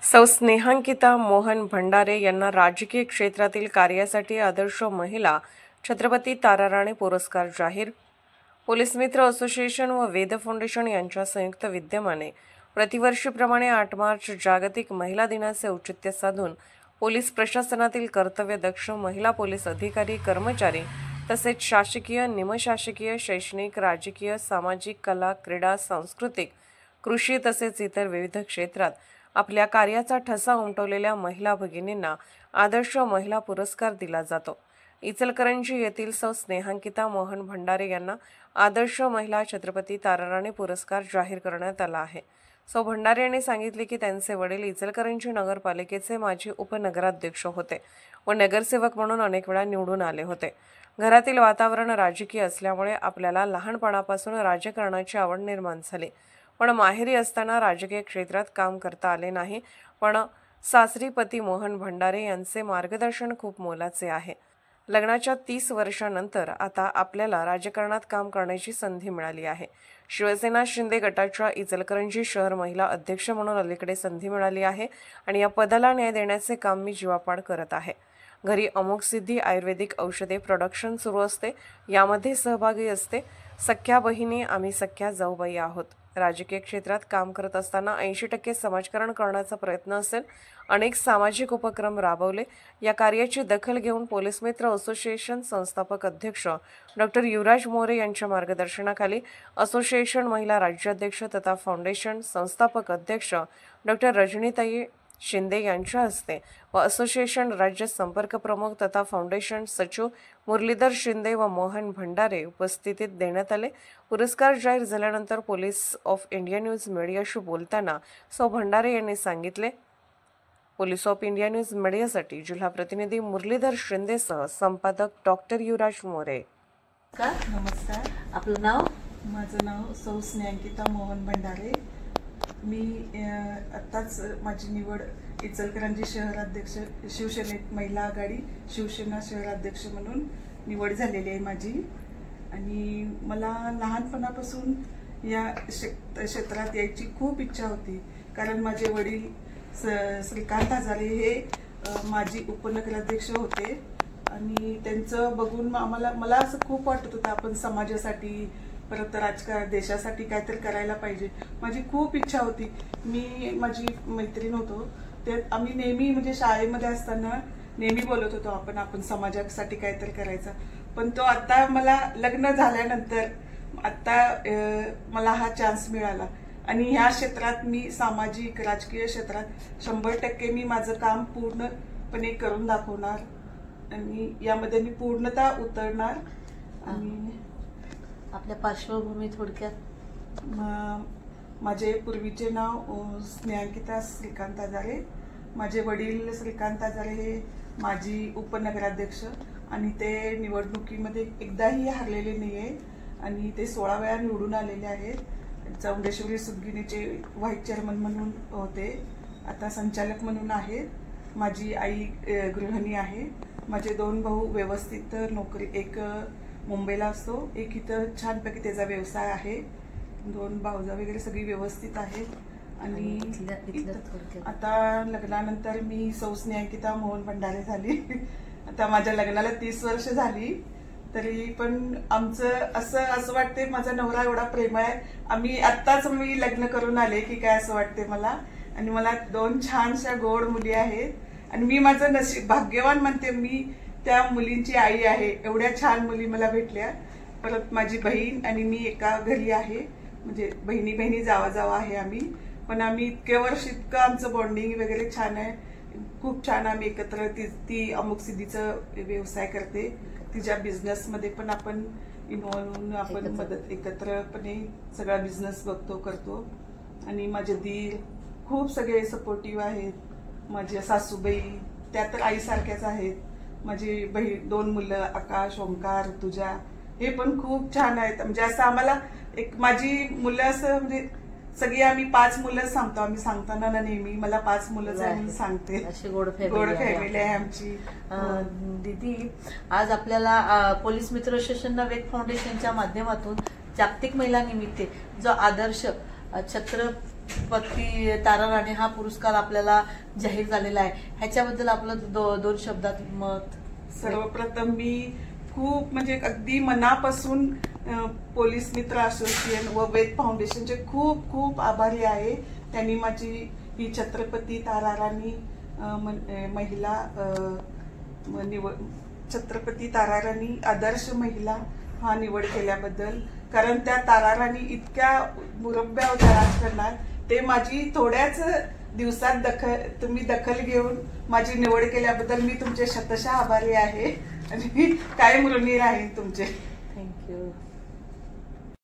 सौ स्नेहांकिता मोहन भंडारे यांना राजकीय क्षेत्रातील कार्यासाठी आदर्श महिला छत्रपती ताराराणी पुरस्कार जाहीर। पोलीस मित्र असोसिएशन व वेद फाउंडेशन यांच्या संयुक्त विद्यमाने प्रतिवर्षीप्रमाणे 8 मार्च जागतिक महिला दिनाचे औचित्य साधून पोलीस प्रशासनातील कर्तव्यदक्ष महिला पोलीस अधिकारी कर्मचारी तसेच शासकीय, निमशासकीय, शैक्षणिक, राजकीय, सामाजिक, कला, क्रीडा, सांस्कृतिक, कृषी तसेच इतर विविध क्षेत्रात आपल्या कार्याचा ठसा उमटवलेल्या महिला भगिनींना आदर्श महिला पुरस्कार दिला जातो। इचलकरंजी येथील सौ स्नेहांकिता मोहन भंडारे यांना आदर्श महिला छत्रपती ताराराणी पुरस्कार जाहीर करण्यात आला आहे। सौ भंडारे यांनी सांगितले की त्यांचे वडील इचलकरंजी नगरपालिकेचे माजी उपनगराध्यक्ष होते व नगरसेवक म्हणून अनेक वेळा निवडून आले होते। घरातील वातावरण राजकीय असल्यामुळे आपल्याला लहानपणापासून राजकारणाची आवड निर्माण झाली, पण माहेरी असताना राजकीय क्षेत्रात काम करता आले नाही। पण सासरी पती मोहन भंडारे यांचे मार्गदर्शन खूप मोलाचे आहे। लग्नाच्या 30 वर्षांनंतर आता आपल्याला राजकारणात काम करण्याची संधी मिळाली आहे। शिवसेना शिंदे गटाच्या इचलकरंजी शहर महिला अध्यक्ष म्हणून अलीकडे संधी मिळाली आहे आणि या पदाला न्याय देण्याचे काम मी जीवापाड करत आहे। घरी अमोघ सिद्धी आयुर्वेदिक औषधे प्रोडक्शन सुरू असते, यामध्ये सहभागी असते। सख्या बहिणी आम्ही सख्या जाऊबाई आहोत। राजकीय क्षेत्रात काम करत असताना 80% समाजकारण करण्याचा प्रयत्न असेल। अनेक सामाजिक उपक्रम राबवले। या कार्याची दखल घेऊन पोलीस मित्र असोसिएशन संस्थापक अध्यक्ष डॉक्टर युवराज मोरे यांच्या मार्गदर्शनाखाली असोसिएशन महिला राज्याध्यक्ष तथा फाउंडेशन संस्थापक अध्यक्ष डॉक्टर रजनीताई शिंदे यांच्या हस्ते व असोसिएशन राज्य संपर्क प्रमुख तथा फाउंडेशन सचिव मुरलीधर शिंदे व मोहन भंडारे उपस्थितीत देण्यात आले। पुरस्कार जाहीर झाल्यानंतर पोलीस ऑफ इंडिया न्यूज मीडियाशी बोलताना सौ भंडारे यांनी सांगितले, पोलीस ऑफ इंडिया न्यूज मीडियासाठी जिल्हा प्रतिनिधी मुरलीधर शिंदेसह संपादक डॉक्टर युवराज मोरे। नमस्कार, आपलं नाव? माझं नाव सौ स्नेहांकिता मोहन भंडारे। मी आत्ताच माझी निवड इचलकरंजी शहराध्यक्ष शिवसेनेत महिला आघाडी शिवसेना शहराध्यक्ष म्हणून निवड झालेली आहे माझी। आणि मला लहानपणापासून या क्षेत्रात यायची खूप इच्छा होती, कारण माझे वडील श्रीकांत हजारे हे माजी उपनगराध्यक्ष होते आणि त्यांचं बघून मला असं खूप वाटत होतं आपण समाजासाठी परत राजकारण देशासाठी काहीतरी करायला पाहिजे। माझी खूप इच्छा होती। मी माझी मैत्रीण होतो ते आम्ही नेहमी म्हणजे शाळेमध्ये असताना नेहमी बोलत होतो आपण समाजासाठी काहीतरी करायचं। पण तो आता मला लग्न झाल्यानंतर आता मला हा चान्स मिळाला आणि ह्या क्षेत्रात मी सामाजिक राजकीय क्षेत्रात 100% मी माझं काम पूर्णपणे करून दाखवणार आणि यामध्ये मी पूर्णतः उतरणार। आणि आपल्या पार्श्वभूमी थोडक्यात? माझे पूर्वीचे नाव स्नेहांकिता श्रीकांत हजारे। माझे वडील श्रीकांत हजारे हे माजी उपनगराध्यक्ष आणि ते निवडणुकीमध्ये एकदाही हरलेले नाहीये आणि ते 16 वेळा निवडून आलेले आहेत। चौंडेश्वरी सुतगिरणीचे व्हाईस चेअरमन म्हणून होते, आता संचालक म्हणून आहेत। माझी आई गृहिणी आहे। माझे 2 भाऊ व्यवस्थित नोकरी, एक मुंबईला असतो, एक इथं छानपैकी त्याचा व्यवसाय आहे। 2 भावजा वगैरे सगळी व्यवस्थित आहेत। आणि आता लग्नानंतर मी सौ स्नेहांकिता मोहन भंडारे झाली। आता माझ्या लग्नाला 30 वर्ष झाली, तरी पण आमचं असं वाटते माझा नवरा एवढा प्रेम आहे। आत्ताच मी लग्न करून आले की काय असं वाटते मला। आणि मला 2 छानशा गोड मुली आहेत आणि मी माझं नशीब भाग्यवान म्हणते, मी त्या मुलींची आई आहे। एवढ्या छान मुली मला भेटल्या। परत माझी बहीण आणि मी एका घरी आहे, म्हणजे बहिणी जावा आहे आम्ही। पण आम्ही इतके वर्ष इतकं आमचं बॉन्डिंग वगैरे छान आहे, खूप छान आम्ही एकत्र। ती अमुक सिद्धीचं व्यवसाय करते, तिच्या बिझनेसमध्ये पण आपण इन्व्हॉल्व होऊन आपण मदत एकत्रपणे सगळा बिझनेस बघतो करतो। आणि माझे दीर खूप सगळे सपोर्टिव्ह आहेत। माझ्या सासूबाई त्या तर आईसारख्याच आहेत। माझी बहीण 2 मुलं आकाश, ओंकार, ऋतुजा हे पण खूप छान आहेत। म्हणजे असं आम्हाला एक माझी मुलं असं म्हणजे सगळी आम्ही 5 मुलं सांगतो, आम्ही सांगताना ना नेहमी मला 5 मुलंच आहे म्हणून सांगते। अशी गोड फॅमिली आहे आमची। दीदी, आज आपल्याला पोलीस मित्र असोसिएशन वेद फाउंडेशनच्या माध्यमातून जागतिक महिला निमित्त जो आदर्श छत्रपती तारा राणी हा पुरस्कार आपल्याला जाहीर झालेला आहे, ह्याच्याबद्दल आपलं दोन शब्दात मत. सर्वप्रथम मी खूप म्हणजे अगदी मनापासून पोलीस मित्र असोसिएशन व वेद फाउंडेशनचे खूप खूप आभारी आहे. त्यांनी माझी ही छत्रपती तारा राणी महिला छत्रपती तारा राणी आदर्श महिला हा निवड केल्याबद्दल. कारण त्या तारा राणी इतक्या मुरब्ब्या होत्या राजकारणात, ते माझी थोड्याच दिवसात तुम्ही दखल घेऊन माझी निवड केल्याबद्दल मी तुमचे शतशः आभारी आहे आणि कायम ऋणी राहीन तुमचे. थँक्यू.